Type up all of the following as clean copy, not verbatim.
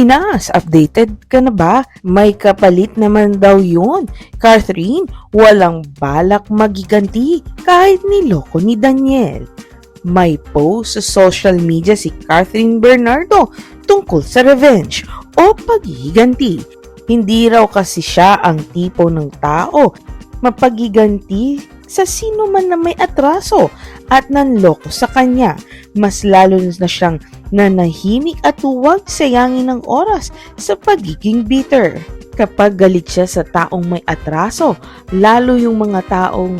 Pilipinas, updated ka na ba? May kapalit naman daw yun. Catherine, walang balak magiganti kahit niloko ni Daniel. May post sa social media si Catherine Bernardo tungkol sa revenge o paghihiganti. Hindi raw kasi siya ang tipo ng tao mapagiganti sa sino man na may atraso at nanloko sa kanya. Mas lalo na siyang nanahimik at huwag sayangin ng oras sa pagiging bitter. Kapag galit siya sa taong may atraso, lalo yung mga taong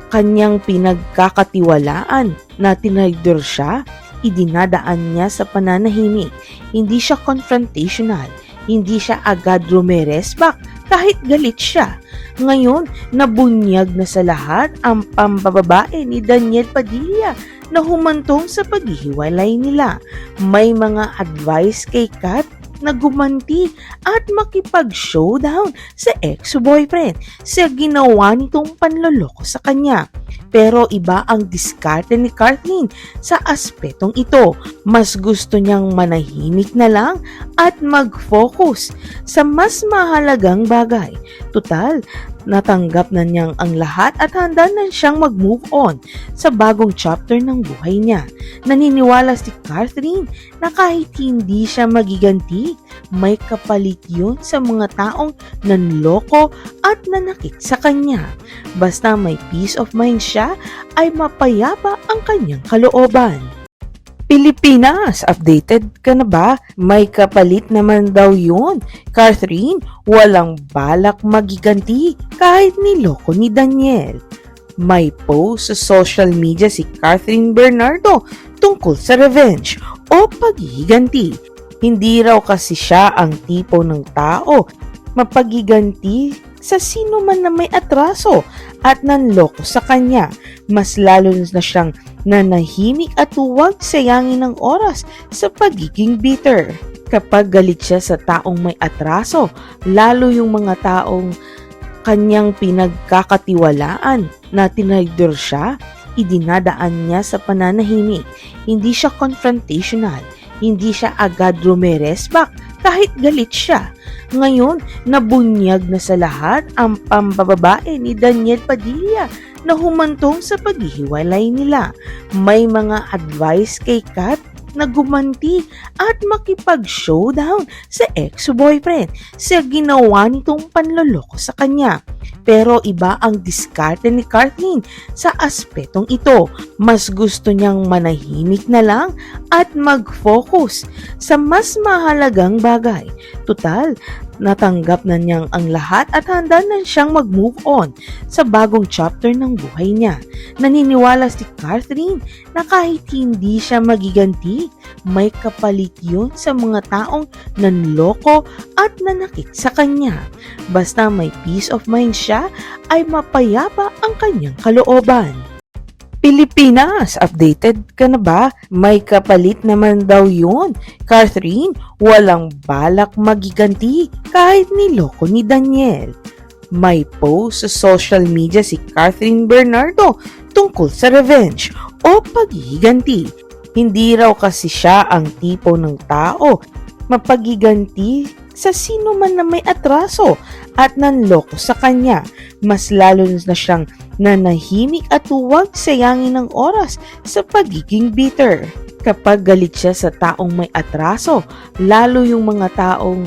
kanyang pinagkakatiwalaan na tinraidor siya, idinadaan niya sa pananahimik. Hindi siya confrontational, hindi siya agad rumeresbak kahit galit siya. Ngayon, nabunyag na sa lahat ang pambababae ni Daniel Padilla na humantong sa paghihiwalay nila. May mga advice kay Kat na gumanti at makipag-showdown sa ex-boyfriend sa ginawa nitong panloloko sa kanya. Pero iba ang diskarte ni Catherine sa aspetong ito. Mas gusto niyang manahimik na lang at mag-focus sa mas mahalagang bagay. Tutal, natanggap na niyang ang lahat at handa na siyang mag-move on sa bagong chapter ng buhay niya. Naniniwala si Catherine na kahit hindi siya magiganti, may kapalit yun sa mga taong nanloko at nanakit sa kanya. Basta may peace of mind siya, ay mapayapa ang kanyang kalooban. Pilipinas, updated ka na ba? May kapalit naman daw yun. Catherine, walang balak magiganti kahit niloko ni Daniel. May post sa social media si Catherine Bernardo tungkol sa revenge o paghihiganti. Hindi raw kasi siya ang tipo ng tao mapagiganti sa sino man na may atraso at nanloko sa kanya. Mas lalo na siyang nanahimik at huwag sayangin ng oras sa pagiging bitter. Kapag galit siya sa taong may atraso, lalo yung mga taong kanyang pinagkakatiwalaan na tinraidor siya, idinadaan niya sa pananahimik. Hindi siya confrontational, hindi siya agad rumeresbak kahit galit siya. Ngayon, nabunyag na sa lahat ang pambababae ni Daniel Padilla na humantong sa paghihiwalay nila. May mga advice kay Kat na gumanti at makipag-showdown sa ex-boyfriend sa ginawa nitong panloloko sa kanya. Pero iba ang diskarte ni Catherine sa aspetong ito. Mas gusto niyang manahimik na lang at mag-focus sa mas mahalagang bagay. Tutal, natanggap na niyang ang lahat at handa na siyang mag-move on sa bagong chapter ng buhay niya. Naniniwala si Catherine na kahit hindi siya magiganti, may kapalit yun sa mga taong nanloko at nanakit sa kanya. Basta may peace of mind siya, ay mapayapa ang kanyang kalooban. Pilipinas, updated ka na ba? May kapalit naman daw yun. Catherine, walang balak magiganti kahit niloko ni Daniel. May post sa social media si Catherine Bernardo tungkol sa revenge o paghihiganti. Hindi raw kasi siya ang tipo ng tao mapagiganti sa sino man na may atraso at nanloko sa kanya. Mas lalo na siyang nanahimik at huwag sayangin ng oras sa pagiging bitter. Kapag galit siya sa taong may atraso, lalo yung mga taong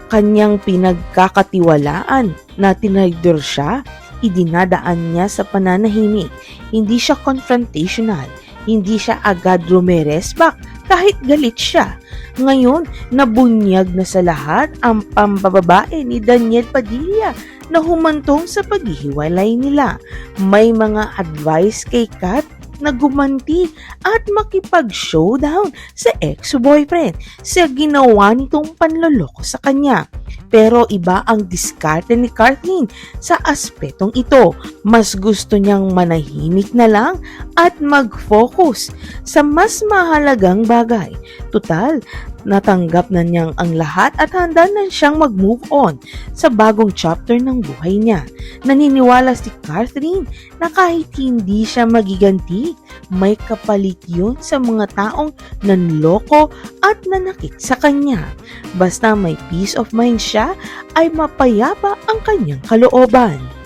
kanyang pinagkakatiwalaan na tinraidor siya, idinadaan niya sa pananahimik. Hindi siya confrontational, hindi siya agad rumeresbak kahit galit siya. Ngayon, nabunyag na sa lahat ang pambababae ni Daniel Padilla na humantong sa paghihiwalay nila. May mga advice kay Kat na gumanti at makipag-showdown sa ex-boyfriend sa ginawa nitong panloloko sa kanya. Pero iba ang diskarte ni Catherine sa aspetong ito. Mas gusto niyang manahimik na lang at mag-focus sa mas mahalagang bagay. Tutal, natanggap na niyang ang lahat at handa na siyang mag-move on sa bagong chapter ng buhay niya. Naniniwala si Catherine na kahit hindi siya magiganti, may kapalit yun sa mga taong nanloko at nanakit sa kanya. Basta may peace of mind siya, ay mapayapa ang kanyang kalooban.